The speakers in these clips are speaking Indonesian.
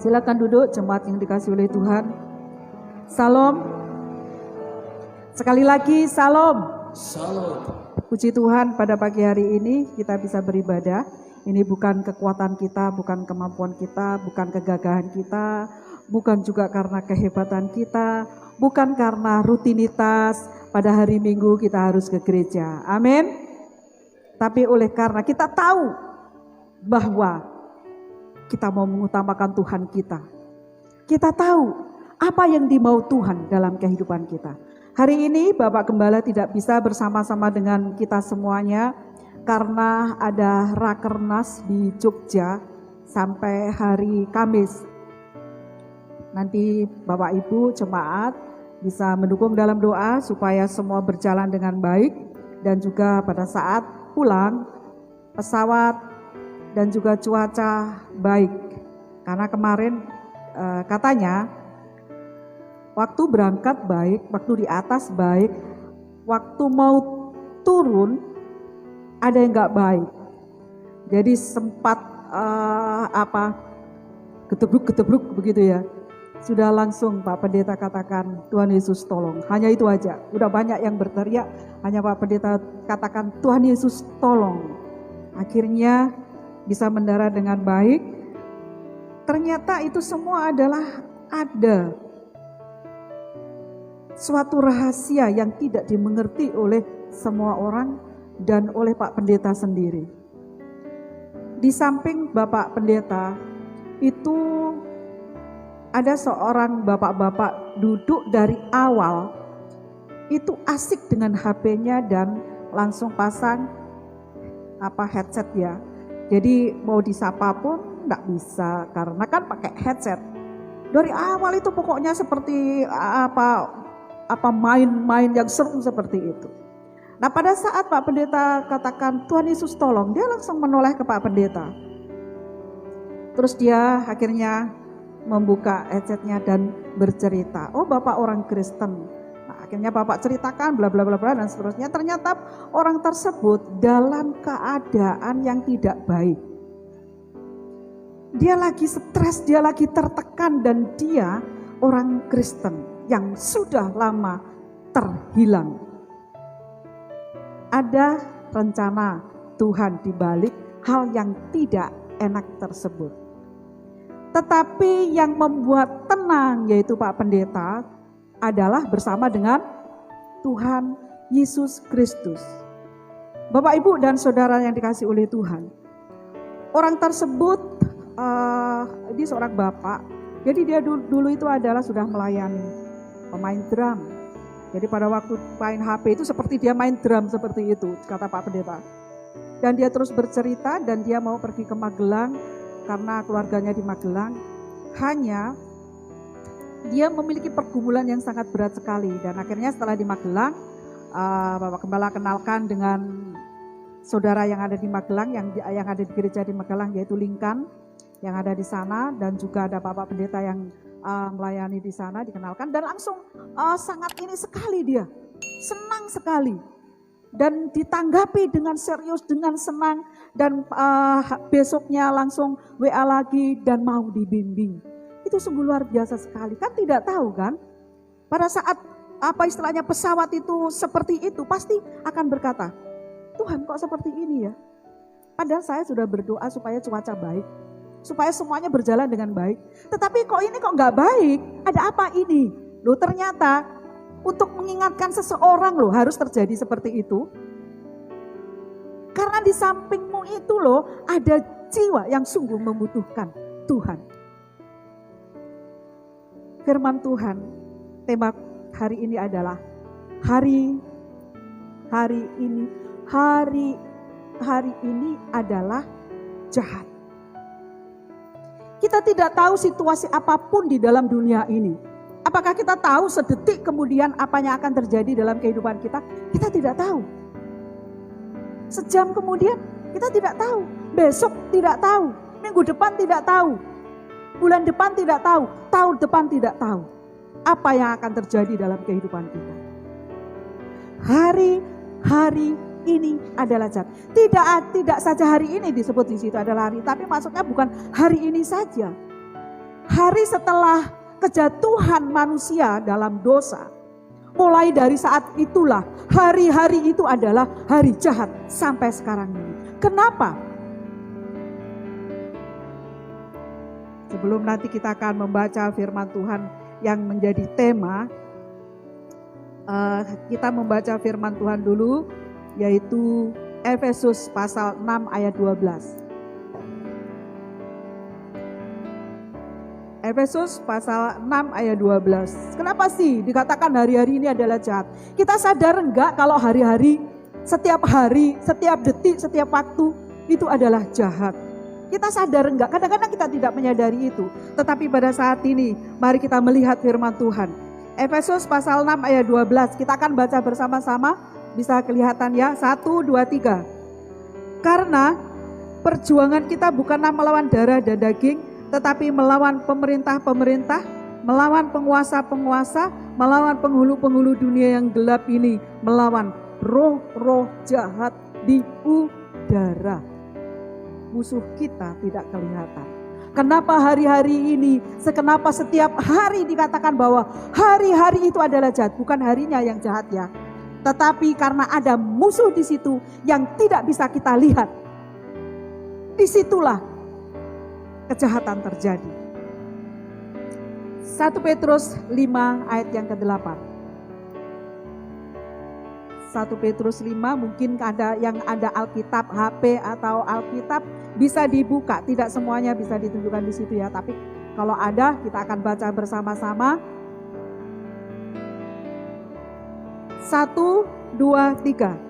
Silakan duduk jemaat yang dikasihi oleh Tuhan. Salam. Sekali lagi salam. Salam. Puji Tuhan, pada pagi hari ini kita bisa beribadah. Ini bukan kekuatan kita, bukan kemampuan kita, bukan kegagahan kita, bukan juga karena kehebatan kita, bukan karena rutinitas pada hari Minggu kita harus ke gereja. Amin. Tapi oleh karena kita tahu bahwa kita mau mengutamakan Tuhan kita. Kita tahu apa yang dimau Tuhan dalam kehidupan kita. Hari ini Bapak Gembala tidak bisa bersama-sama dengan kita semuanya karena ada Rakernas di Jogja sampai hari Kamis. Nanti Bapak Ibu jemaat bisa mendukung dalam doa supaya semua berjalan dengan baik, dan juga pada saat pulang pesawat dan juga cuaca baik. Karena kemarin katanya waktu berangkat baik, waktu di atas baik, waktu mau turun ada yang nggak baik. Jadi sempat gedebruk begitu ya. Sudah langsung Pak Pendeta katakan Tuhan Yesus tolong. Hanya itu aja. Udah banyak yang berteriak, hanya Pak Pendeta katakan Tuhan Yesus tolong. Akhirnya bisa mendarat dengan baik. Ternyata itu semua adalah ada suatu rahasia yang tidak dimengerti oleh semua orang dan oleh Pak Pendeta sendiri. Di samping Bapak Pendeta itu ada seorang bapak-bapak duduk dari awal itu asik dengan HP-nya dan langsung pasang headset ya. Jadi mau disapa pun enggak bisa karena kan pakai headset. Dari awal itu pokoknya seperti main-main yang seru seperti itu. Nah pada saat Pak Pendeta katakan Tuhan Yesus tolong, dia langsung menoleh ke Pak Pendeta. Terus dia akhirnya membuka headsetnya dan bercerita, oh Bapak orang Kristen. Nah, akhirnya Bapak ceritakan bla bla bla bla dan seterusnya. Ternyata orang tersebut dalam keadaan yang tidak baik. Dia lagi stres, dia lagi tertekan, dan dia orang Kristen yang sudah lama terhilang. Ada rencana Tuhan di balik hal yang tidak enak tersebut. Tetapi yang membuat tenang yaitu Pak Pendeta adalah bersama dengan Tuhan Yesus Kristus. Bapak Ibu dan Saudara yang dikasihi oleh Tuhan. Orang tersebut ini seorang bapak. Jadi dia dulu itu adalah sudah melayani pemain drum. Jadi pada waktu main HP itu seperti dia main drum seperti itu, kata Pak Pendeta. Dan dia terus bercerita dan dia mau pergi ke Magelang karena keluarganya di Magelang. Hanya dia memiliki pergumulan yang sangat berat sekali. Dan akhirnya setelah di Magelang, Bapak Gembala kenalkan dengan saudara yang ada di Magelang, yang ada di gereja di Magelang, yaitu Lingkan yang ada di sana, dan juga ada Bapak Pendeta yang melayani di sana, dikenalkan, dan langsung sangat ini sekali dia, senang sekali, dan ditanggapi dengan serius, dengan senang, dan besoknya langsung WA lagi dan mau dibimbing. Itu sungguh luar biasa sekali, kan tidak tahu kan, pada saat istilahnya pesawat itu seperti itu, pasti akan berkata, Tuhan kok seperti ini ya, padahal saya sudah berdoa supaya cuaca baik, supaya semuanya berjalan dengan baik. Tetapi kok ini kok nggak baik? Ada apa ini? Loh ternyata untuk mengingatkan seseorang loh harus terjadi seperti itu. Karena di sampingmu itu loh ada jiwa yang sungguh membutuhkan Tuhan. Firman Tuhan, tema hari ini adalah hari ini adalah jahat. Kita tidak tahu situasi apapun di dalam dunia ini. Apakah kita tahu sedetik kemudian apa yang akan terjadi dalam kehidupan kita? Kita tidak tahu. Sejam kemudian kita tidak tahu. Besok tidak tahu. Minggu depan tidak tahu. Bulan depan tidak tahu. Tahun depan tidak tahu. Apa yang akan terjadi dalam kehidupan kita. Hari ini adalah jahat. Tidak saja hari ini disebut di situ adalah hari, tapi maksudnya bukan hari ini saja. hari setelah kejatuhan manusia dalam dosa, mulai dari saat itulah hari-hari itu adalah hari jahat sampai sekarang ini. Kenapa? Sebelum nanti kita akan membaca firman Tuhan yang menjadi tema, kita membaca firman Tuhan dulu, yaitu Efesus pasal 6 ayat 12. Efesus pasal 6 ayat 12. Kenapa sih dikatakan hari-hari ini adalah jahat? Kita sadar enggak kalau hari-hari, setiap detik, setiap waktu itu adalah jahat? Kita sadar enggak? Kadang-kadang kita tidak menyadari itu. Tetapi pada saat ini, mari kita melihat firman Tuhan. Efesus pasal 6 ayat 12. Kita akan baca bersama-sama. Bisa kelihatan ya? 1, 2, 3. Karena perjuangan kita bukanlah melawan darah dan daging, tetapi melawan pemerintah-pemerintah, melawan penguasa-penguasa, melawan penghulu-penghulu dunia yang gelap ini, melawan roh-roh jahat di udara. Musuh kita tidak kelihatan. Kenapa hari-hari ini, kenapa setiap hari dikatakan bahwa hari-hari itu adalah jahat? Bukan harinya yang jahat ya, tetapi karena ada musuh di situ yang tidak bisa kita lihat. Disitulah kejahatan terjadi. 1 Petrus 5 ayat yang ke-8. 1 Petrus 5, mungkin ada yang ada Alkitab HP atau Alkitab bisa dibuka. Tidak semuanya bisa ditunjukkan di situ ya, tapi kalau ada kita akan baca bersama-sama. 1, 2, 3.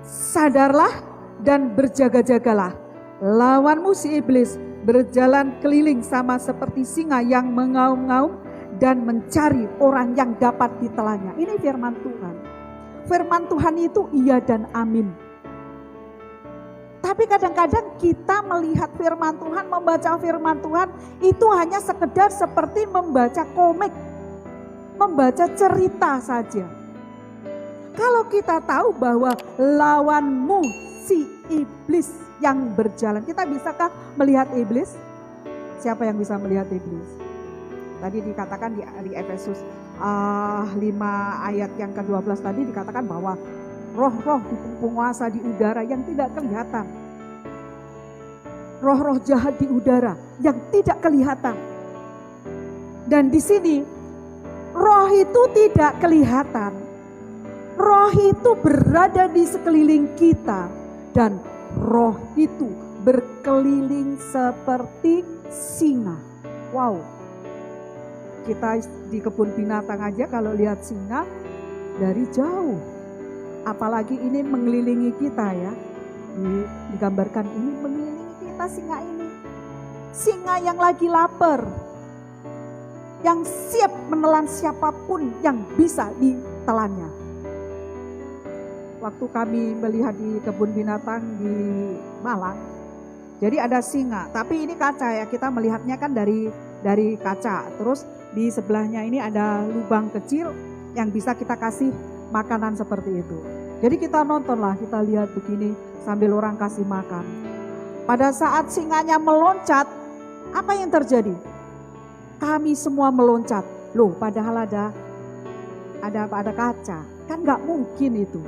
Sadarlah dan berjaga-jagalah. Lawanmu si iblis berjalan keliling sama seperti singa yang mengaum-ngaum dan mencari orang yang dapat ditelannya. Ini firman Tuhan. Firman Tuhan itu iya dan amin. Tapi kadang-kadang kita melihat firman Tuhan, membaca firman Tuhan itu hanya sekedar seperti membaca komik, membaca cerita saja. Kalau kita tahu bahwa lawanmu si iblis yang berjalan, kita bisakah melihat iblis? Siapa yang bisa melihat iblis? Tadi dikatakan di Efesus 5 ayat yang ke-12 tadi dikatakan bahwa roh-roh di penguasa di udara yang tidak kelihatan. Roh-roh jahat di udara yang tidak kelihatan. Dan di sini roh itu tidak kelihatan. Roh itu berada di sekeliling kita dan roh itu berkeliling seperti singa. Wow. Kita di kebun binatang aja kalau lihat singa dari jauh. Apalagi ini mengelilingi kita ya. Digambarkan ini mengelilingi kita singa ini. Singa yang lagi lapar. Yang siap menelan siapapun yang bisa ditelannya. Waktu kami melihat di kebun binatang di Malang, jadi ada singa, tapi ini kaca ya, kita melihatnya kan dari kaca. Terus di sebelahnya ini ada lubang kecil yang bisa kita kasih makanan seperti itu. Jadi kita nontonlah, kita lihat begini sambil orang kasih makan. Pada saat singanya meloncat, apa yang terjadi? Kami semua meloncat. Loh, padahal ada kaca, kan nggak mungkin itu.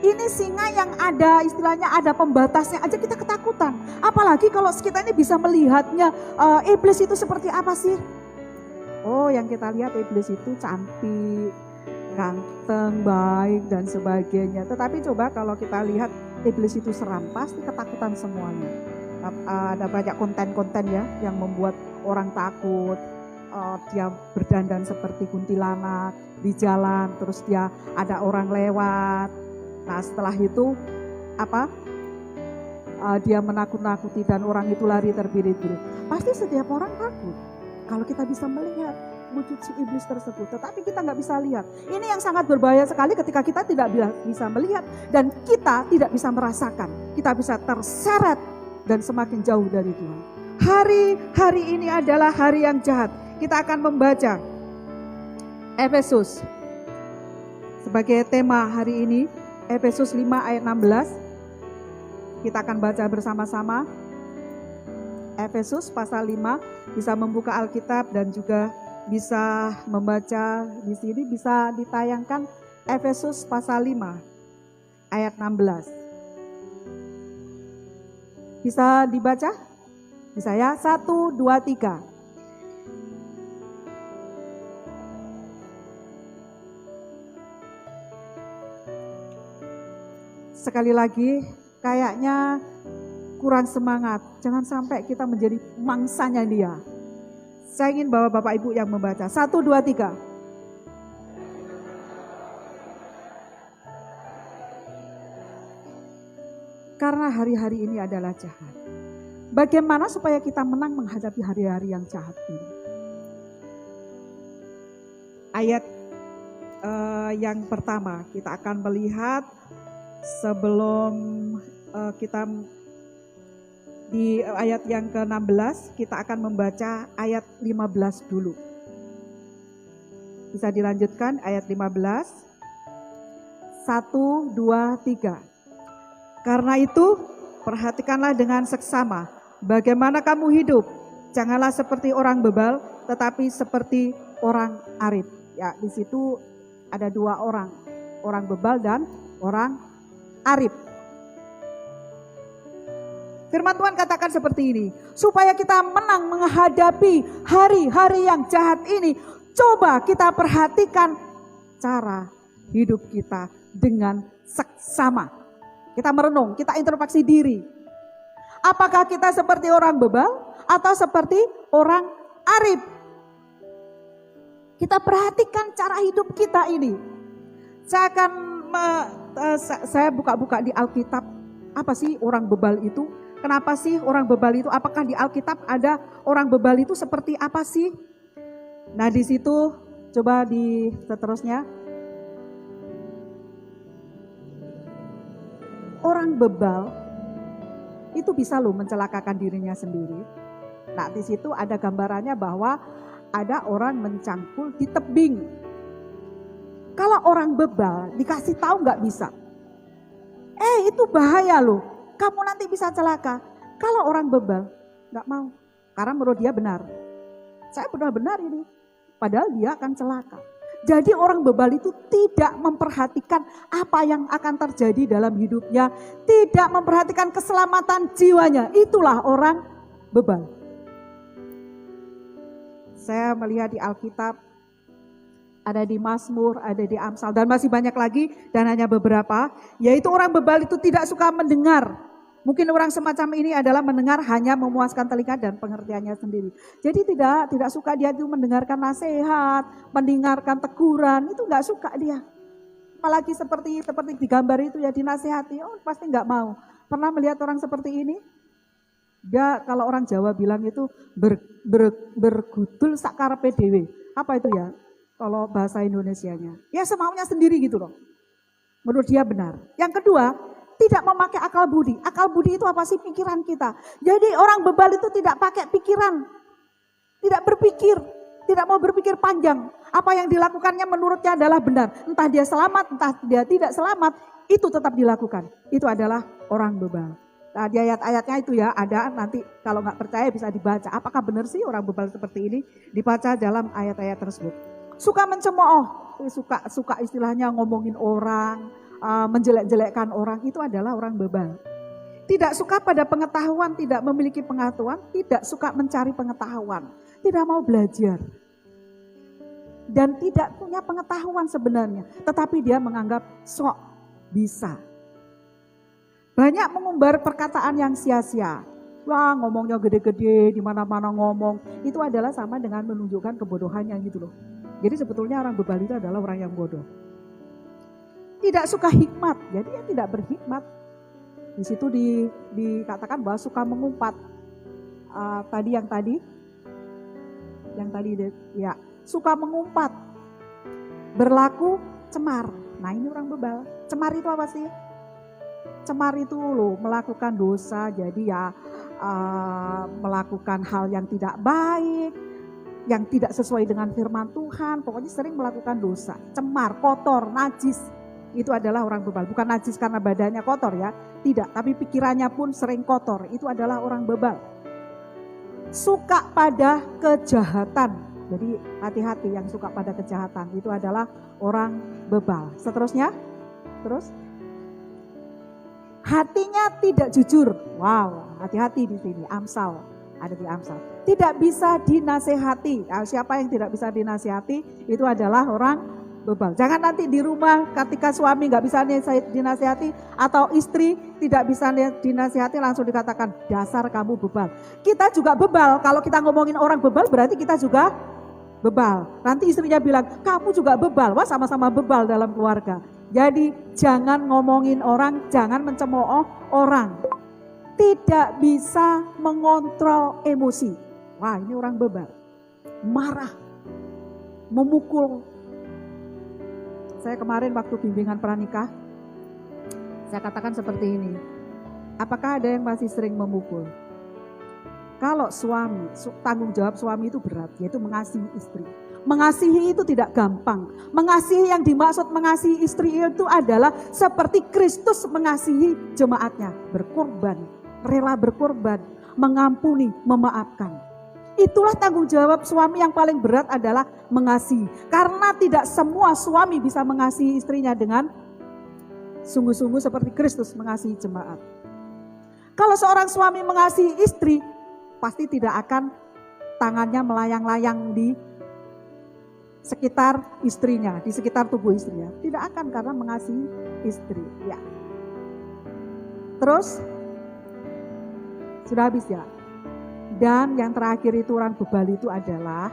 Ini singa yang ada istilahnya ada pembatasnya aja kita ketakutan. Apalagi kalau kita ini bisa melihatnya iblis itu seperti apa sih? Oh, yang kita lihat iblis itu cantik, ganteng, baik dan sebagainya. Tetapi coba kalau kita lihat iblis itu seram, pasti ketakutan semuanya. Ada banyak konten-konten ya yang membuat orang takut. Dia berdandan seperti kuntilanak di jalan, terus dia ada orang lewat. Nah setelah itu dia menakut-nakuti dan orang itu lari terbirit-birit. Pasti setiap orang takut kalau kita bisa melihat wujud si iblis tersebut. Tetapi kita nggak bisa lihat. Ini yang sangat berbahaya sekali ketika kita tidak bisa melihat dan kita tidak bisa merasakan. Kita bisa terseret dan semakin jauh dari Tuhan. Hari ini adalah hari yang jahat. Kita akan membaca Efesus sebagai tema hari ini. Efesus 5 ayat 16. Kita akan baca bersama-sama. Efesus pasal 5, bisa membuka Alkitab dan juga bisa membaca di sini, bisa ditayangkan Efesus pasal 5 ayat 16. Bisa dibaca? Bisa ya? 1, 2, 3. Sekali lagi, kayaknya kurang semangat. Jangan sampai kita menjadi mangsanya dia. Saya ingin bawa Bapak Ibu yang membaca. 1, 2, 3. Karena hari-hari ini adalah jahat. Bagaimana supaya kita menang menghadapi hari-hari yang jahat ini? Ayat yang pertama kita akan melihat sebelum kita di ayat yang ke-16, kita akan membaca ayat 15 dulu. Bisa dilanjutkan ayat 15. 1, 2, 3. Karena itu perhatikanlah dengan seksama bagaimana kamu hidup. Janganlah seperti orang bebal, tetapi seperti orang arif. Ya, di situ ada dua orang bebal dan orang arif. Firman Tuhan katakan seperti ini, supaya kita menang menghadapi hari-hari yang jahat ini, coba kita perhatikan cara hidup kita dengan seksama. Kita merenung, kita introspeksi diri. Apakah kita seperti orang bebal atau seperti orang arif? Kita perhatikan cara hidup kita ini. Saya akan saya buka-buka di Alkitab, apa sih orang bebal itu? Kenapa sih orang bebal itu? Apakah di Alkitab ada orang bebal itu seperti apa sih? Nah, di situ coba di seterusnya. Orang bebal itu bisa loh mencelakakan dirinya sendiri. Nah, di situ ada gambarannya bahwa ada orang mencangkul di tebing. Kalau orang bebal dikasih tahu nggak bisa. Itu bahaya loh, kamu nanti bisa celaka. Kalau orang bebal nggak mau, karena menurut dia benar. Saya benar-benar ini, padahal dia akan celaka. Jadi orang bebal itu tidak memperhatikan apa yang akan terjadi dalam hidupnya, tidak memperhatikan keselamatan jiwanya. Itulah orang bebal. Saya melihat di Alkitab, ada di Mazmur, ada di Amsal, dan masih banyak lagi, dan hanya beberapa, yaitu orang bebal itu tidak suka mendengar. Mungkin orang semacam ini adalah mendengar hanya memuaskan telinga dan pengertiannya sendiri. Jadi tidak suka dia itu mendengarkan nasihat, mendengarkan teguran, itu nggak suka dia. Apalagi seperti di gambar itu ya, dinasihati, pasti nggak mau. Pernah melihat orang seperti ini? Dia, kalau orang Jawa bilang itu bergudul sakarepe dhewe. Apa itu ya? Kalau bahasa Indonesianya, ya semaunya sendiri gitu loh. Menurut dia benar. Yang kedua, tidak memakai akal budi. Akal budi itu apa sih? Pikiran kita. Jadi orang bebal itu tidak pakai pikiran. Tidak berpikir. Tidak mau berpikir panjang. Apa yang dilakukannya menurutnya adalah benar. Entah dia selamat, entah dia tidak selamat. Itu tetap dilakukan. Itu adalah orang bebal. Nah, di ayat-ayatnya itu ya ada, nanti kalau nggak percaya bisa dibaca. Apakah benar sih orang bebal seperti ini? Dibaca dalam ayat-ayat tersebut. Suka mencemooh, suka istilahnya ngomongin orang, menjelek-jelekkan orang, itu adalah orang bebal. Tidak suka pada pengetahuan, tidak memiliki pengetahuan, tidak suka mencari pengetahuan, tidak mau belajar. Dan tidak punya pengetahuan sebenarnya, tetapi dia menganggap sok bisa. Banyak mengumbar perkataan yang sia-sia. Wah, ngomongnya gede-gede, di mana-mana ngomong. Itu adalah sama dengan menunjukkan kebodohannya gitu loh. Jadi sebetulnya orang bebal itu adalah orang yang bodoh. Tidak suka hikmat, jadi dia tidak berhikmat. Di situ dikatakan bahwa suka mengumpat. Yang tadi ya, suka mengumpat. Berlaku cemar. Nah, ini orang bebal. Cemar itu apa sih? Cemar itu loh melakukan dosa, jadi ya melakukan hal yang tidak baik, yang tidak sesuai dengan firman Tuhan, pokoknya sering melakukan dosa. Cemar, kotor, najis, itu adalah orang bebal. Bukan najis karena badannya kotor ya, tidak, tapi pikirannya pun sering kotor, itu adalah orang bebal. suka pada kejahatan. Jadi hati-hati yang suka pada kejahatan itu adalah orang bebal. Seterusnya, terus hatinya tidak jujur. Wow, hati-hati di sini. Amsal, ada di Amsal. Tidak bisa dinasehati. Nah, siapa yang tidak bisa dinasehati itu adalah orang bebal. Jangan nanti di rumah ketika suami nggak bisa dinasehati atau istri tidak bisa dinasehati langsung dikatakan dasar kamu bebal. Kita juga bebal. Kalau kita ngomongin orang bebal berarti kita juga bebal. Nanti istrinya bilang kamu juga bebal. Wah, sama-sama bebal dalam keluarga. Jadi jangan ngomongin orang, jangan mencemooh orang. Tidak bisa mengontrol emosi. Wah, ini orang bebal. Marah, memukul. Saya kemarin waktu bimbingan pranikah, saya katakan seperti ini. Apakah ada yang masih sering memukul? Kalau suami, tanggung jawab suami itu berat, yaitu mengasihi istri. Mengasihi itu tidak gampang. Mengasihi yang dimaksud mengasihi istri itu adalah seperti Kristus mengasihi jemaatnya. Berkorban, rela berkorban, mengampuni, memaafkan. Itulah tanggung jawab suami yang paling berat adalah mengasihi. Karena tidak semua suami bisa mengasihi istrinya dengan sungguh-sungguh seperti Kristus mengasihi jemaat. Kalau seorang suami mengasihi istri, pasti tidak akan tangannya melayang-layang di sekitar istrinya, di sekitar tubuh istrinya. Tidak akan karena mengasihi istri. Ya. Terus, sudah habis ya? Dan yang terakhir itu orang bebal itu adalah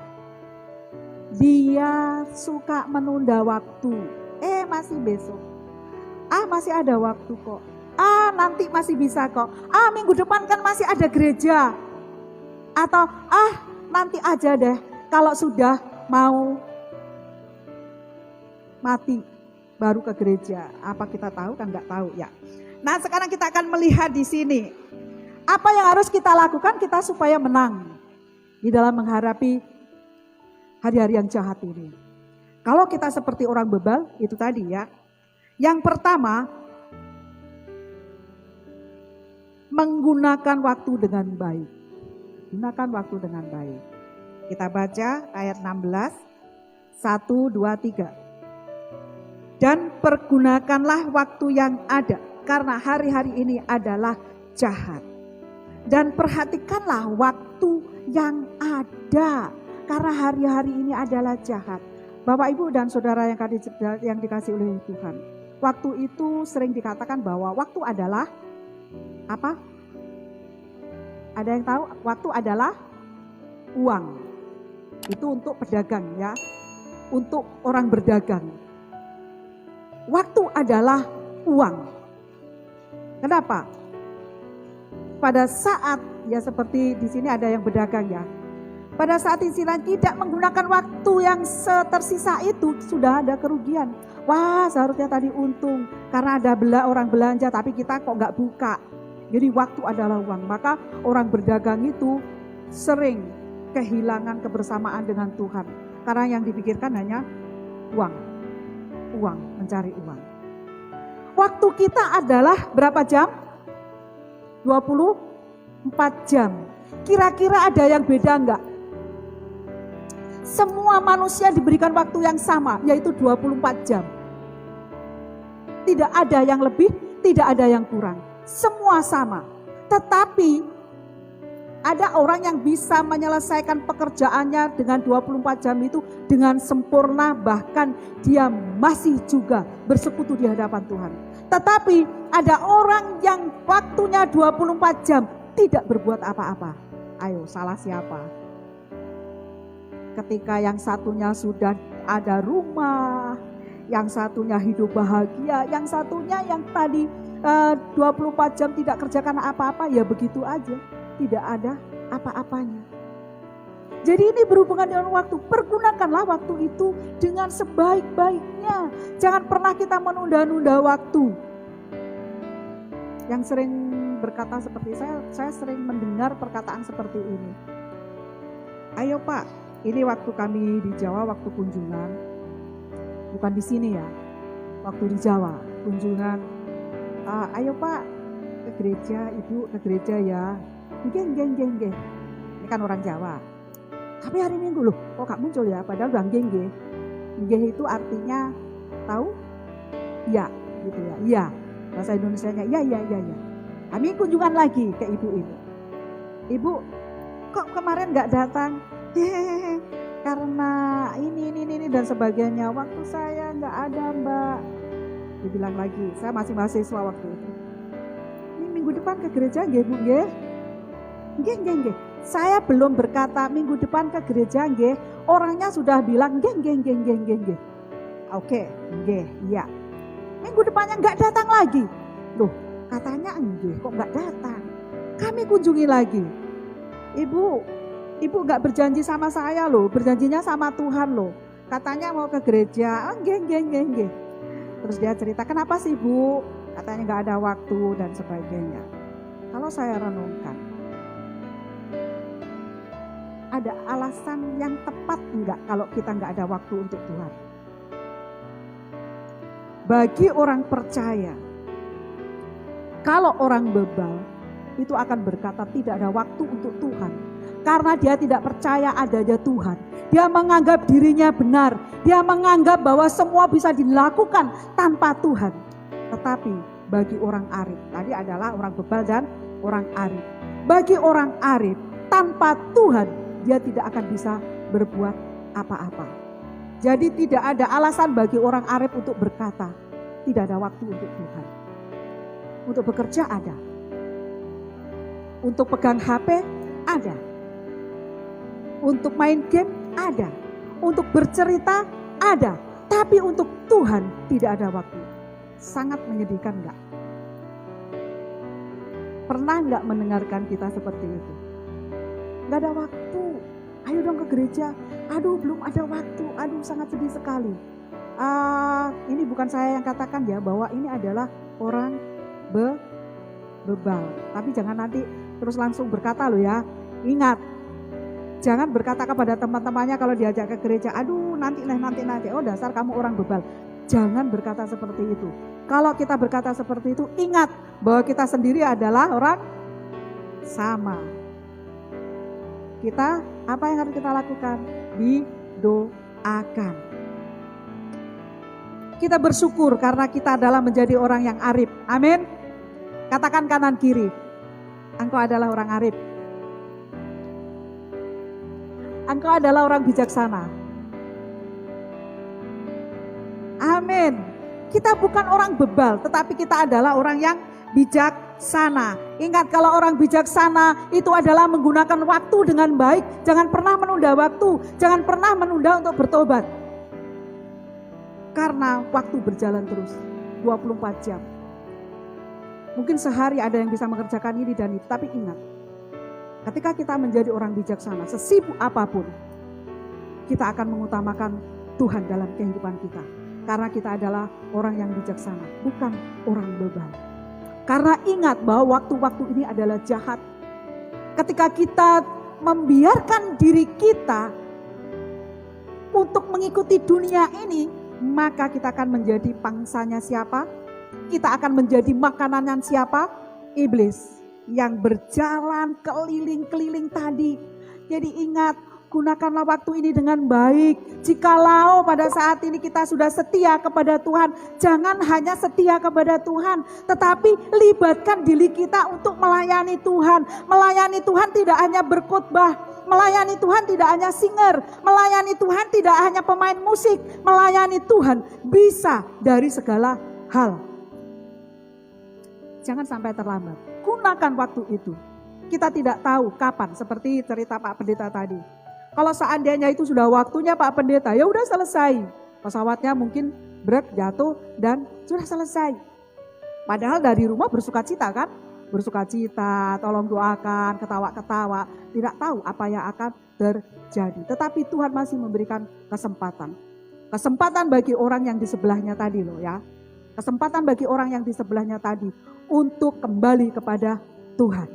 dia suka menunda waktu. Masih besok. Masih ada waktu kok. Nanti masih bisa kok. Minggu depan kan masih ada gereja. Atau nanti aja deh kalau sudah mau mati baru ke gereja. Apa kita tahu kan nggak tahu ya. Nah, sekarang kita akan melihat di sini. Apa yang harus kita lakukan kita supaya menang di dalam menghadapi hari-hari yang jahat ini. Kalau kita seperti orang bebal, itu tadi ya. Yang pertama, menggunakan waktu dengan baik. Gunakan waktu dengan baik. Kita baca ayat 16, 1, 2, 3. Dan pergunakanlah waktu yang ada, karena hari-hari ini adalah jahat. Dan perhatikanlah waktu yang ada, karena hari-hari ini adalah jahat. Bapak, Ibu, dan saudara yang dikasih oleh Tuhan. Waktu itu sering dikatakan bahwa waktu adalah apa? Ada yang tahu? Waktu adalah uang. Itu untuk pedagang ya, untuk orang berdagang. Waktu adalah uang. Kenapa? Pada saat, ya seperti di sini ada yang berdagang ya. Pada saat istilah tidak menggunakan waktu yang tersisa itu sudah ada kerugian. Wah, seharusnya tadi untung karena ada orang belanja tapi kita kok nggak buka. Jadi waktu adalah uang. Maka orang berdagang itu sering kehilangan kebersamaan dengan Tuhan. Karena yang dipikirkan hanya uang. Uang, mencari uang. Waktu kita adalah berapa jam? 24 jam. Kira-kira ada yang beda enggak? Semua manusia diberikan waktu yang sama, yaitu 24 jam. Tidak ada yang lebih, tidak ada yang kurang. Semua sama. Tetapi ada orang yang bisa menyelesaikan pekerjaannya dengan 24 jam itu dengan sempurna, bahkan dia masih juga bersekutu di hadapan Tuhan. Tetapi ada orang yang waktunya 24 jam tidak berbuat apa-apa. Ayo, salah siapa? Ketika yang satunya sudah ada rumah, yang satunya hidup bahagia, yang satunya yang tadi 24 jam tidak kerjakan apa-apa, ya begitu aja. Tidak ada apa-apanya. Jadi ini berhubungan dengan waktu. Pergunakanlah waktu itu dengan sebaik-baiknya. Jangan pernah kita menunda-nunda waktu. Yang sering berkata seperti saya sering mendengar perkataan seperti ini. Ayo Pak, ini waktu kami di Jawa, waktu kunjungan. Bukan di sini ya, waktu di Jawa, kunjungan. Ayo Pak, ke gereja, Ibu ke gereja ya. Nggih. Ini kan orang Jawa. Tapi hari Minggu loh, kok gak muncul ya? Padahal udah nggih. Nggih itu artinya tahu? Ya, gitu ya. Iya. Bahasa Indonesianya iya. Kami kunjungan lagi ke ibu ini. Ibu, kok kemarin gak datang? Hehehe. Karena ini dan sebagainya. Waktu saya gak ada, Mbak. Dibilang lagi, saya masih mahasiswa waktu itu. Ini minggu depan ke gereja nggih, Bu, nggih? Nggih. Saya belum berkata minggu depan ke gereja nggih, orangnya sudah bilang nggih. Oke, nggih, iya. Minggu depannya nggak datang lagi. Loh, katanya nggih, kok nggak datang? Kami kunjungi lagi. Ibu nggak berjanji sama saya loh, berjanjinya sama Tuhan loh. Katanya mau ke gereja, nggih. Terus dia cerita, kenapa sih Bu? Katanya nggak ada waktu dan sebagainya. Kalau saya renungkan, ada alasan yang tepat enggak kalau kita nggak ada waktu untuk Tuhan? Bagi orang percaya, kalau orang bebal itu akan berkata tidak ada waktu untuk Tuhan. Karena dia tidak percaya adanya Tuhan. Dia menganggap dirinya benar. Dia menganggap bahwa semua bisa dilakukan tanpa Tuhan. Tetapi bagi orang arif, tadi adalah orang bebal dan orang arif. Bagi orang arif, tanpa Tuhan dia tidak akan bisa berbuat apa-apa. Jadi tidak ada alasan bagi orang arif untuk berkata, tidak ada waktu untuk Tuhan. Untuk bekerja ada. Untuk pegang HP ada. Untuk main game ada. Untuk bercerita ada. Tapi untuk Tuhan tidak ada waktu. Sangat menyedihkan enggak? Pernah enggak mendengarkan kita seperti itu? Enggak ada waktu. Ayo dong ke gereja. Aduh belum ada waktu. Aduh sangat sedih sekali. Ini bukan saya yang katakan ya, bahwa ini adalah orang bebal. Tapi jangan nanti terus langsung berkata loh ya. Ingat, jangan berkata kepada teman-temannya kalau diajak ke gereja, aduh nanti. Oh dasar kamu orang bebal. Jangan berkata seperti itu. Kalau kita berkata seperti itu, ingat bahwa kita sendiri adalah orang sama. Kita, apa yang harus kita lakukan? Didoakan. Kita bersyukur karena kita adalah menjadi orang yang arif. Amin. Katakan kanan kiri, engkau adalah orang arif. Engkau adalah orang bijaksana. Amin. Kita bukan orang bebal, tetapi kita adalah orang yang bijaksana. Ingat, kalau orang bijaksana itu adalah menggunakan waktu dengan baik. Jangan pernah menunda waktu, jangan pernah menunda untuk bertobat. Karena waktu berjalan terus, 24 jam. Mungkin sehari ada yang bisa mengerjakan ini dan itu, tapi ingat, ketika kita menjadi orang bijaksana, sesibuk apapun, kita akan mengutamakan Tuhan dalam kehidupan kita. Karena kita adalah orang yang bijaksana, bukan orang bebal. Karena ingat bahwa waktu-waktu ini adalah jahat. Ketika kita membiarkan diri kita untuk mengikuti dunia ini, maka kita akan menjadi pangsanya siapa? Kita akan menjadi makanan siapa? Iblis yang berjalan keliling-keliling tadi. Jadi ingat, gunakanlah waktu ini dengan baik. Jikalau pada saat ini kita sudah setia kepada Tuhan, jangan hanya setia kepada Tuhan, tetapi libatkan diri kita untuk melayani Tuhan. Melayani Tuhan tidak hanya berkhotbah, melayani Tuhan tidak hanya singer, melayani Tuhan tidak hanya pemain musik, melayani Tuhan bisa dari segala hal. Jangan sampai terlambat. Gunakan waktu itu. Kita tidak tahu kapan, seperti cerita Pak Pendeta tadi. Kalau seandainya itu sudah waktunya Pak Pendeta, ya udah selesai. Pesawatnya mungkin brek, jatuh dan sudah selesai. Padahal dari rumah bersukacita kan? Bersukacita, tolong doakan, ketawa-ketawa. Tidak tahu apa yang akan terjadi. Tetapi Tuhan masih memberikan kesempatan. Kesempatan bagi orang yang di sebelahnya tadi loh ya. Kesempatan bagi orang yang di sebelahnya tadi untuk kembali kepada Tuhan.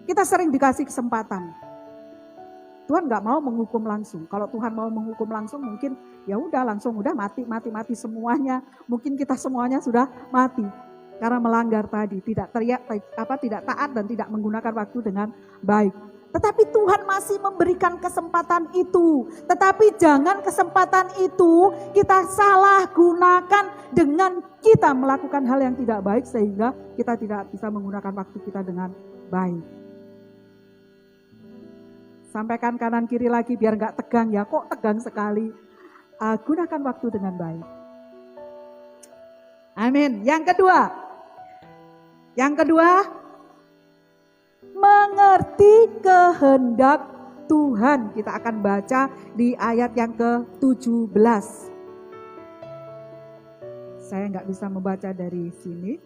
Kita sering dikasih kesempatan. Tuhan nggak mau menghukum langsung. Kalau Tuhan mau menghukum langsung mungkin ya udah langsung udah mati semuanya. Mungkin kita semuanya sudah mati karena melanggar tadi, tidak taat dan tidak menggunakan waktu dengan baik. Tetapi Tuhan masih memberikan kesempatan itu. Tetapi jangan kesempatan itu kita salah gunakan dengan kita melakukan hal yang tidak baik sehingga kita tidak bisa menggunakan waktu kita dengan baik. Sampaikan kanan kiri lagi biar gak tegang ya, kok tegang sekali. Gunakan waktu dengan baik. Amin. Yang kedua, mengerti kehendak Tuhan. Kita akan baca di ayat yang ke-17. Saya nggak bisa membaca dari sini.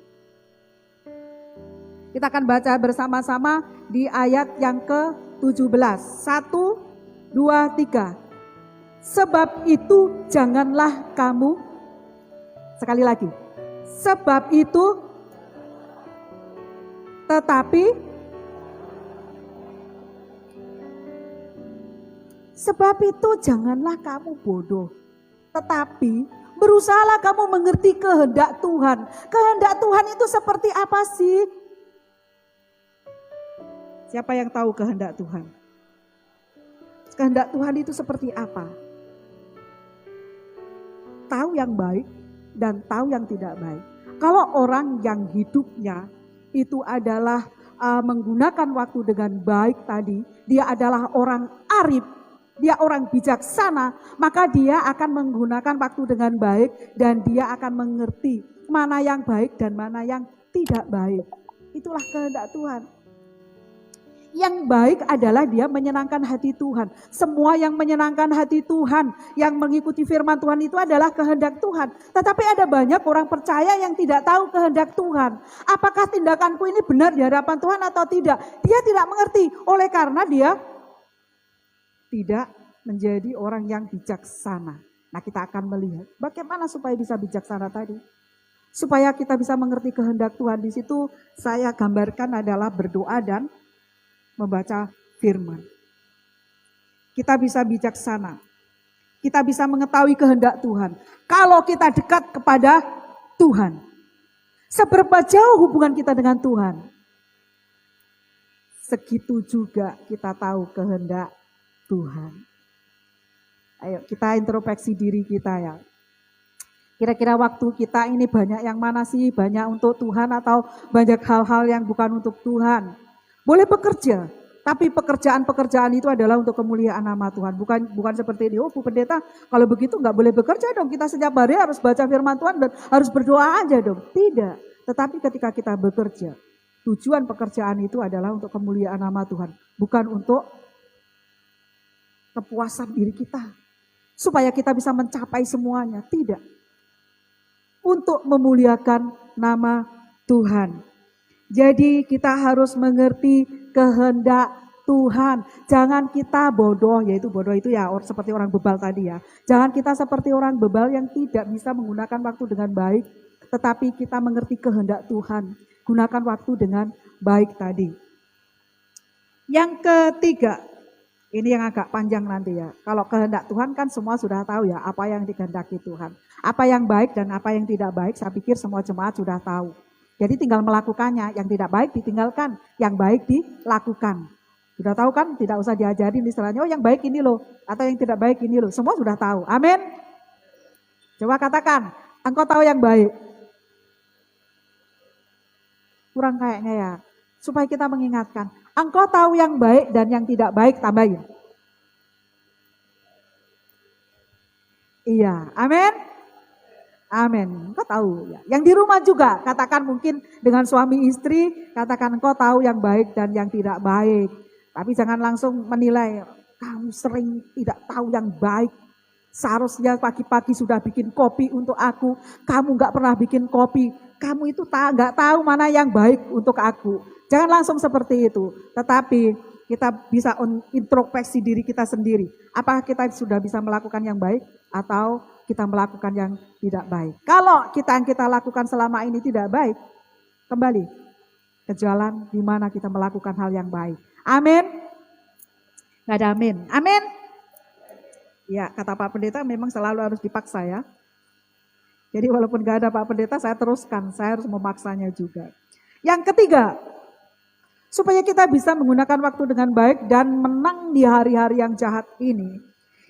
Kita akan baca bersama-sama di ayat yang ke-17. 1, 2, 3. Sebab itu janganlah kamu, sekali lagi. Sebab itu, sebab itu janganlah kamu bodoh, tetapi berusahalah kamu mengerti kehendak Tuhan. Kehendak Tuhan itu seperti apa sih? Siapa yang tahu kehendak Tuhan? Kehendak Tuhan itu seperti apa? Tahu yang baik dan tahu yang tidak baik. Kalau orang yang hidupnya itu adalah menggunakan waktu dengan baik tadi, dia adalah orang arif, dia orang bijaksana, maka dia akan menggunakan waktu dengan baik dan dia akan mengerti mana yang baik dan mana yang tidak baik. Itulah kehendak Tuhan. Yang baik adalah dia menyenangkan hati Tuhan. Semua yang menyenangkan hati Tuhan, yang mengikuti firman Tuhan itu adalah kehendak Tuhan. Tetapi ada banyak orang percaya yang tidak tahu kehendak Tuhan. Apakah tindakanku ini benar di hadapan Tuhan atau tidak? Dia tidak mengerti. Oleh karena dia tidak menjadi orang yang bijaksana. Nah, kita akan melihat bagaimana supaya bisa bijaksana tadi. Supaya kita bisa mengerti kehendak Tuhan. Di situ saya gambarkan adalah berdoa dan membaca firman. Kita bisa bijaksana. Kita bisa mengetahui kehendak Tuhan. Kalau kita dekat kepada Tuhan. Seberapa jauh hubungan kita dengan Tuhan. Segitu juga kita tahu kehendak Tuhan. Ayo kita introspeksi diri kita ya. Kira-kira waktu kita ini banyak yang mana sih? Banyak untuk Tuhan atau banyak hal-hal yang bukan untuk Tuhan? Boleh bekerja, tapi pekerjaan-pekerjaan itu adalah untuk kemuliaan nama Tuhan. Bukan seperti ini, oh Bu Pendeta, kalau begitu nggak boleh bekerja dong. Kita setiap hari harus baca firman Tuhan dan harus berdoa aja dong. Tidak, tetapi ketika kita bekerja, tujuan pekerjaan itu adalah untuk kemuliaan nama Tuhan. Bukan untuk kepuasan diri kita. Supaya kita bisa mencapai semuanya, tidak. Untuk memuliakan nama Tuhan. Jadi kita harus mengerti kehendak Tuhan. Jangan kita bodoh, yaitu bodoh itu ya seperti orang bebal tadi ya. Jangan kita seperti orang bebal yang tidak bisa menggunakan waktu dengan baik. Tetapi kita mengerti kehendak Tuhan. Gunakan waktu dengan baik tadi. Yang ketiga, ini yang agak panjang nanti ya. Kalau kehendak Tuhan kan semua sudah tahu ya apa yang dikehendaki Tuhan. Apa yang baik dan apa yang tidak baik saya pikir semua jemaat sudah tahu. Jadi tinggal melakukannya, yang tidak baik ditinggalkan, yang baik dilakukan. Sudah tahu kan, tidak usah diajarin istilahnya, oh yang baik ini loh, atau yang tidak baik ini loh, semua sudah tahu, amin. Coba katakan, engkau tahu yang baik. Kurang kayaknya ya, supaya kita mengingatkan, engkau tahu yang baik dan yang tidak baik, tambahin. Iya, amin. Amin, engkau tahu ya. Yang di rumah juga, katakan mungkin dengan suami istri, katakan engkau tahu yang baik dan yang tidak baik. Tapi jangan langsung menilai, kamu sering tidak tahu yang baik. Seharusnya pagi-pagi sudah bikin kopi untuk aku, kamu gak pernah bikin kopi. Kamu itu gak tahu mana yang baik untuk aku. Jangan langsung seperti itu, tetapi kita bisa introspeksi diri kita sendiri. Apakah kita sudah bisa melakukan yang baik atau kita melakukan yang tidak baik. Kalau yang kita lakukan selama ini tidak baik, kembali ke jalan di mana kita melakukan hal yang baik. Amin. Gak ada amin. Amin. Ya, kata Pak Pendeta memang selalu harus dipaksa ya. Jadi walaupun gak ada Pak Pendeta, saya teruskan. Saya harus memaksanya juga. Yang ketiga, Supaya kita bisa menggunakan waktu dengan baik dan menang di hari-hari yang jahat ini.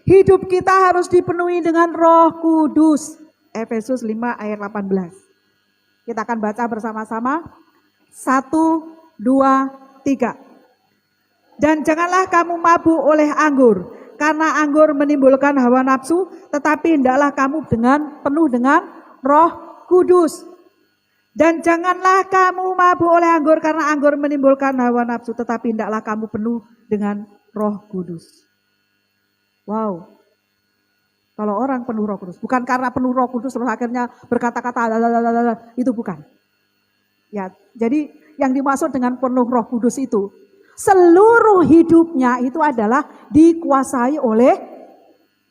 Hidup kita harus dipenuhi dengan Roh Kudus. Efesus 5 ayat 18. Kita akan baca bersama-sama. 1, 2, 3. Dan janganlah kamu mabuk oleh anggur, karena anggur menimbulkan hawa nafsu, tetapi hendaklah kamu penuh dengan Roh Kudus. Dan janganlah kamu mabuk oleh anggur, karena anggur menimbulkan hawa nafsu, tetapi hendaklah kamu penuh dengan Roh Kudus. Wow. Kalau orang penuh Roh Kudus, bukan karena penuh Roh Kudus terus akhirnya berkata-kata itu bukan. Ya, jadi yang dimaksud dengan penuh Roh Kudus itu seluruh hidupnya itu adalah dikuasai oleh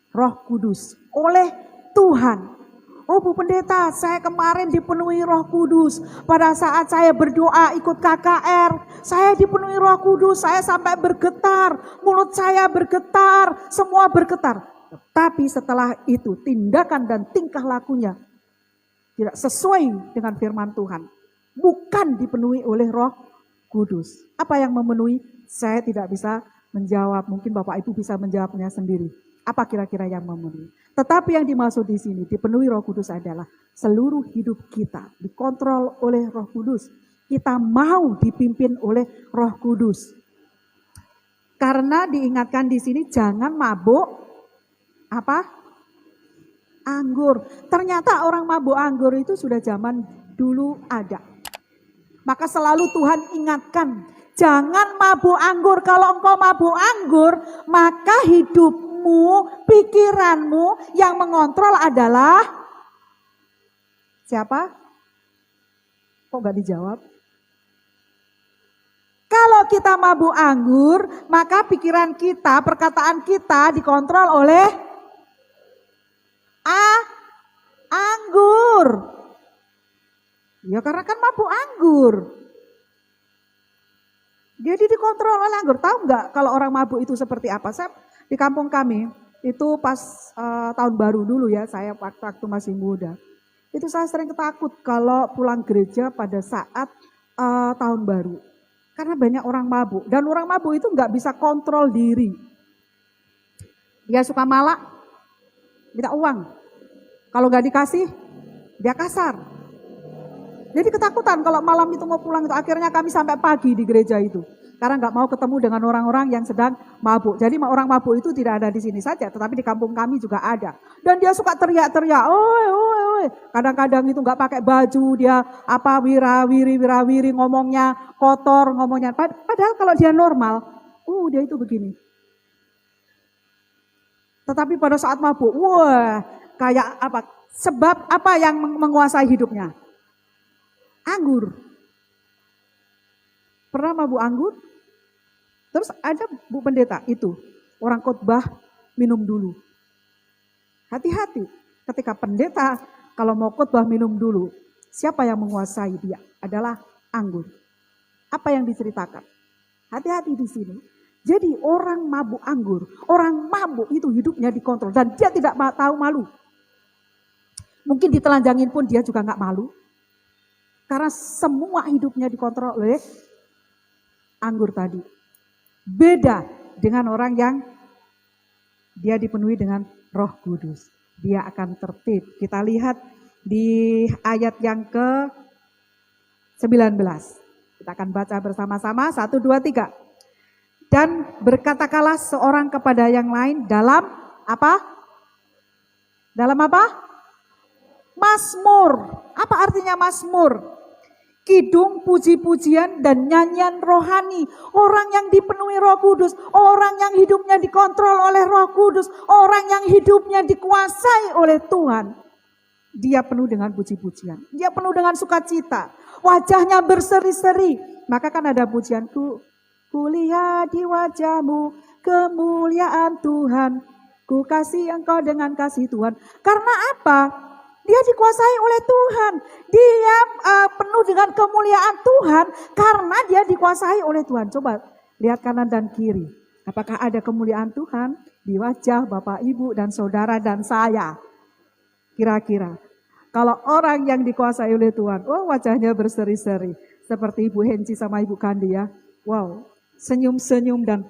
Roh Kudus, oleh Tuhan. Oh Bu Pendeta, saya kemarin dipenuhi Roh Kudus. Pada saat saya berdoa ikut KKR, saya dipenuhi Roh Kudus, saya sampai bergetar, mulut saya bergetar, semua bergetar. Tapi setelah itu tindakan dan tingkah lakunya tidak sesuai dengan firman Tuhan. Bukan dipenuhi oleh Roh Kudus. Apa yang memenuhi? Saya tidak bisa menjawab. Mungkin Bapak Ibu bisa menjawabnya sendiri. Apa kira-kira yang memenuhi? Tetapi yang dimaksud di sini dipenuhi Roh Kudus adalah seluruh hidup kita dikontrol oleh Roh Kudus. Kita mau dipimpin oleh Roh Kudus. Karena diingatkan di sini jangan mabuk anggur. Ternyata orang mabuk anggur itu sudah zaman dulu ada. Maka selalu Tuhan ingatkan, jangan mabuk anggur. Kalau engkau mabuk anggur, maka hidupmu, pikiranmu yang mengontrol adalah siapa? Kok gak dijawab? Kalau kita mabuk anggur, maka pikiran kita, perkataan kita dikontrol oleh anggur. Ya karena kan mabuk anggur. Jadi dikontrol oleh anggur. Tahu nggak kalau orang mabuk itu seperti apa? Saya di kampung kami itu pas tahun baru dulu ya, saya waktu masih muda. Itu saya sering takut kalau pulang gereja pada saat tahun baru. Karena banyak orang mabuk. Dan orang mabuk itu nggak bisa kontrol diri. Dia suka malak, minta uang. Kalau nggak dikasih, dia kasar. Jadi ketakutan kalau malam itu mau pulang itu. Akhirnya kami sampai pagi di gereja itu. Karena nggak mau ketemu dengan orang-orang yang sedang mabuk. Jadi orang mabuk itu tidak ada di sini saja, tetapi di kampung kami juga ada. Dan dia suka teriak-teriak, oi. Kadang-kadang itu nggak pakai baju, dia wirawiri ngomongnya kotor, ngomongnya. Padahal kalau dia normal, dia itu begini. Tetapi pada saat mabuk, kayak apa? Sebab apa yang menguasai hidupnya? Anggur. Pernah mabuk anggur? Terus ada Bu Pendeta itu, orang khotbah minum dulu. Hati-hati ketika pendeta kalau mau khotbah minum dulu. Siapa yang menguasai dia? Adalah anggur. Apa yang diceritakan? Hati-hati di sini. Jadi orang mabuk anggur, orang mabuk itu hidupnya dikontrol dan dia tidak tahu malu. Mungkin ditelanjangin pun dia juga nggak malu. Karena semua hidupnya dikontrol oleh anggur tadi. Beda dengan orang yang dia dipenuhi dengan Roh Kudus. Dia akan tertib. Kita lihat di ayat yang ke-19. Kita akan baca bersama-sama. 1, 2, 3. Dan berkatakanlah seorang kepada yang lain dalam apa? Dalam apa? Mazmur. Apa artinya mazmur? Kidung, puji-pujian, dan nyanyian rohani. Orang yang dipenuhi Roh Kudus, orang yang hidupnya dikontrol oleh Roh Kudus, orang yang hidupnya dikuasai oleh Tuhan. Dia penuh dengan puji-pujian, dia penuh dengan sukacita, wajahnya berseri-seri. Maka kan ada pujianku, kulihat di wajahmu kemuliaan Tuhan, ku kasih engkau dengan kasih Tuhan. Karena apa? Dia dikuasai oleh Tuhan. Dia penuh dengan kemuliaan Tuhan karena dia dikuasai oleh Tuhan. Coba lihat kanan dan kiri. Apakah ada kemuliaan Tuhan di wajah Bapak, Ibu, dan saudara dan saya? Kira-kira. Kalau orang yang dikuasai oleh Tuhan, wajahnya berseri-seri. Seperti Ibu Henci sama Ibu Kandi ya. Wow, senyum-senyum dan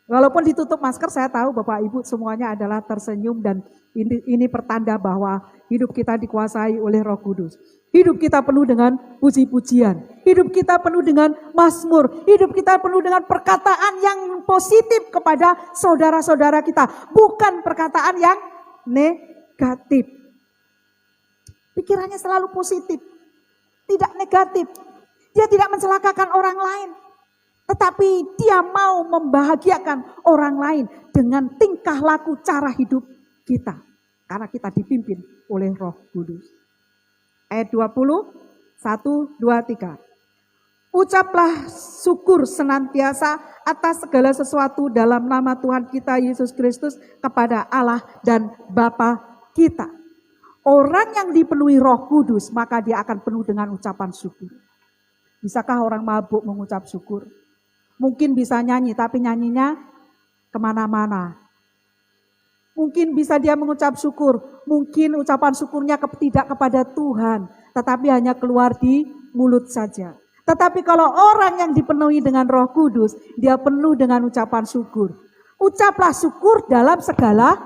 walaupun ditutup masker, saya tahu Bapak Ibu semuanya adalah tersenyum dan ini pertanda bahwa hidup kita dikuasai oleh Roh Kudus. Hidup kita penuh dengan puji-pujian. Hidup kita penuh dengan mazmur. Hidup kita penuh dengan perkataan yang positif kepada saudara-saudara kita. Bukan perkataan yang negatif. Pikirannya selalu positif. Tidak negatif. Dia tidak mencelakakan orang lain. Tetapi dia mau membahagiakan orang lain dengan tingkah laku cara hidup kita. Karena kita dipimpin oleh Roh Kudus. Ayat 20, 1, 2, 3. Ucaplah syukur senantiasa atas segala sesuatu dalam nama Tuhan kita Yesus Kristus kepada Allah dan Bapa kita. Orang yang dipenuhi Roh Kudus maka dia akan penuh dengan ucapan syukur. Bisakah orang mabuk mengucap syukur? Mungkin bisa nyanyi tapi nyanyinya kemana-mana. Mungkin bisa dia mengucap syukur. Mungkin ucapan syukurnya tidak kepada Tuhan. Tetapi hanya keluar di mulut saja. Tetapi kalau orang yang dipenuhi dengan Roh Kudus, dia penuh dengan ucapan syukur. Ucaplah syukur dalam segala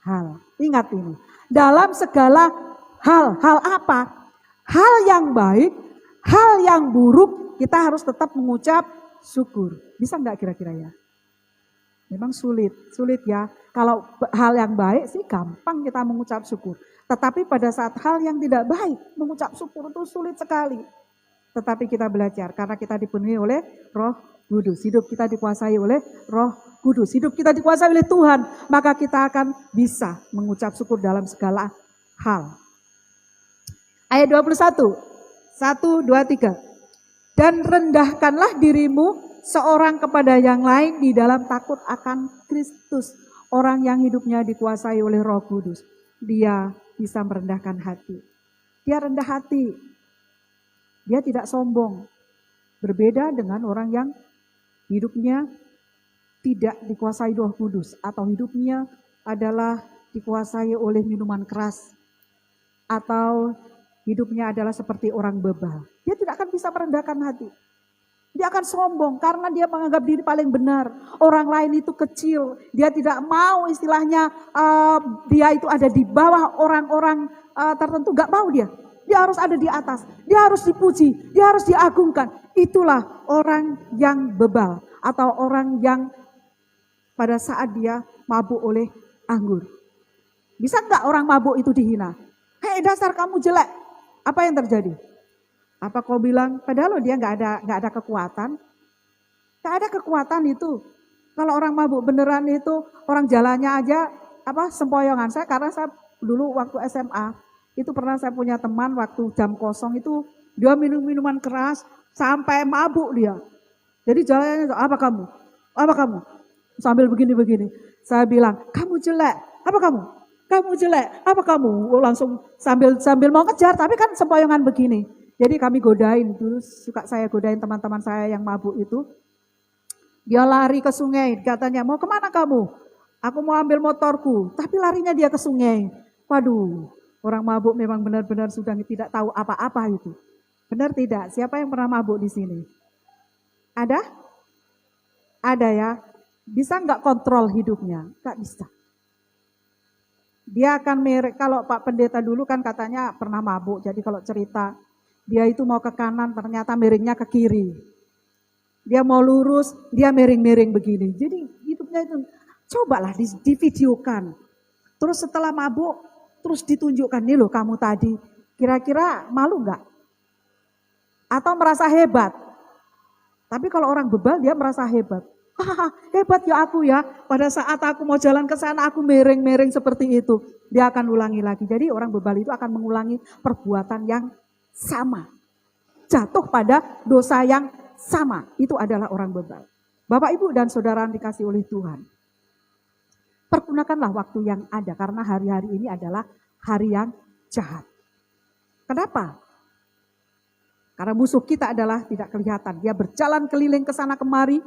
hal. Ingat ini. Dalam segala hal. Hal apa? Hal yang baik, hal yang buruk, kita harus tetap mengucap syukur. Bisa enggak kira-kira ya? Memang sulit ya. Kalau hal yang baik sih gampang kita mengucap syukur. Tetapi pada saat hal yang tidak baik, mengucap syukur itu sulit sekali. Tetapi kita belajar karena kita dipenuhi oleh Roh Kudus. Hidup kita dikuasai oleh Roh Kudus. Hidup kita dikuasai oleh Tuhan. Maka kita akan bisa mengucap syukur dalam segala hal. Ayat 21. 1, 2, 3. Dan rendahkanlah dirimu seorang kepada yang lain di dalam takut akan Kristus. Orang yang hidupnya dikuasai oleh Roh Kudus. Dia bisa merendahkan hati. Dia rendah hati. Dia tidak sombong. Berbeda dengan orang yang hidupnya tidak dikuasai Roh Kudus. Atau hidupnya adalah dikuasai oleh minuman keras. Atau hidupnya adalah seperti orang bebal. Dia tidak akan bisa merendahkan hati. Dia akan sombong karena dia menganggap diri paling benar. Orang lain itu kecil. Dia tidak mau istilahnya dia itu ada di bawah orang-orang tertentu. Gak mau dia. Dia harus ada di atas. Dia harus dipuji. Dia harus diagungkan. Itulah orang yang bebal. Atau orang yang pada saat dia mabuk oleh anggur. Bisa gak orang mabuk itu dihina? Hei dasar kamu jelek. Apa yang terjadi? Apa kau bilang, padahal dia nggak ada kekuatan. Nggak ada kekuatan itu. Kalau orang mabuk beneran itu, orang jalannya aja sempoyongan. Karena saya dulu waktu SMA, itu pernah saya punya teman waktu jam kosong itu, dia minum minuman keras, sampai mabuk dia. Jadi jalannya, apa kamu? Apa kamu? Sambil begini-begini. Saya bilang, kamu jelek. Apa kamu? Kamu jelek. Apa kamu? Langsung sambil mau ngejar, tapi kan sempoyongan begini. Jadi kami godain, dulu suka saya godain teman-teman saya yang mabuk itu. Dia lari ke sungai, katanya mau kemana kamu? Aku mau ambil motorku, tapi larinya dia ke sungai. Waduh, orang mabuk memang benar-benar sudah tidak tahu apa-apa itu. Benar tidak? Siapa yang pernah mabuk di sini? Ada? Ada ya? Bisa nggak kontrol hidupnya? Nggak bisa. Dia akan kalau Pak Pendeta dulu kan katanya pernah mabuk, jadi kalau cerita, dia itu mau ke kanan, ternyata miringnya ke kiri. Dia mau lurus, dia miring-miring begini. Jadi hidupnya itu, cobalah divideokan. Terus setelah mabuk, terus ditunjukkan, nih loh kamu tadi. Kira-kira malu enggak? Atau merasa hebat? Tapi kalau orang bebal, dia merasa hebat. Hebat ya aku ya, pada saat aku mau jalan ke sana, aku miring-miring seperti itu. Dia akan ulangi lagi. Jadi orang bebal itu akan mengulangi perbuatan yang sama, jatuh pada dosa yang sama. Itu adalah orang bebal. Bapak, Ibu, dan saudara yang dikasih oleh Tuhan, pergunakanlah waktu yang ada, karena hari-hari ini adalah hari yang jahat. Kenapa? Karena musuh kita adalah tidak kelihatan. Dia berjalan keliling ke sana kemari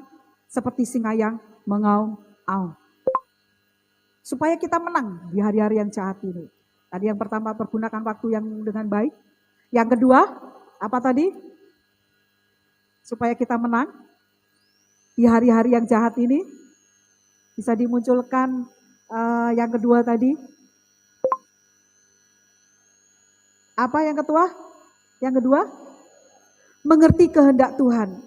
seperti singa yang mengaum-aum. Supaya kita menang di hari-hari yang jahat ini. Tadi yang pertama, pergunakan waktu yang dengan baik. Yang kedua, apa tadi? supaya kita menang di hari-hari yang jahat ini? Bisa dimunculkan yang kedua tadi. Apa yang kedua? Yang kedua, mengerti kehendak Tuhan.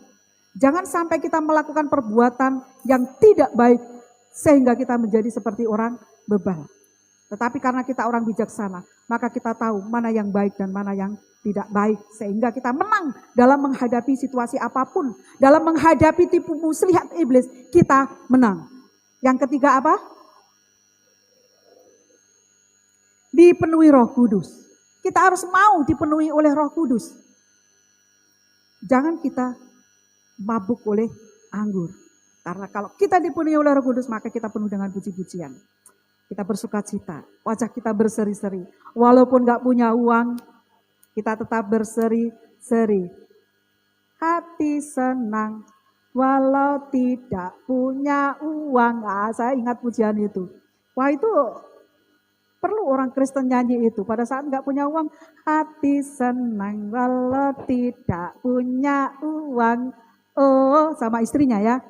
Jangan sampai kita melakukan perbuatan yang tidak baik sehingga kita menjadi seperti orang bebal. Tetapi karena kita orang bijaksana, maka kita tahu mana yang baik dan mana yang tidak baik. Sehingga kita menang dalam menghadapi situasi apapun. Dalam menghadapi tipu muslihat iblis, kita menang. Yang ketiga apa? Dipenuhi Roh Kudus. Kita harus mau dipenuhi oleh Roh Kudus. Jangan kita mabuk oleh anggur. Karena kalau kita dipenuhi oleh Roh Kudus, maka kita penuh dengan puji-pujian. Kita bersuka cita, wajah kita berseri-seri. Walaupun gak punya uang, kita tetap berseri-seri. Hati senang, walau tidak punya uang. Saya ingat pujian itu. Wah, itu perlu orang Kristen nyanyi itu. Pada saat gak punya uang, hati senang, walau tidak punya uang. Oh, sama istrinya ya.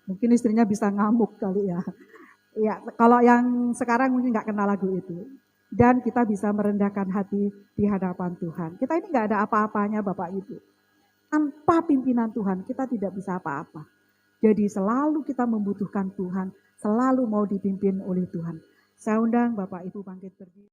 Mungkin istrinya bisa ngamuk kali ya. Ya, kalau yang sekarang mungkin nggak kenal lagu itu. Dan kita bisa merendahkan hati di hadapan Tuhan. Kita ini nggak ada apa-apanya Bapak Ibu. Tanpa pimpinan Tuhan kita tidak bisa apa-apa. Jadi selalu kita membutuhkan Tuhan. Selalu mau dipimpin oleh Tuhan. Saya undang Bapak Ibu bangkit berdiri.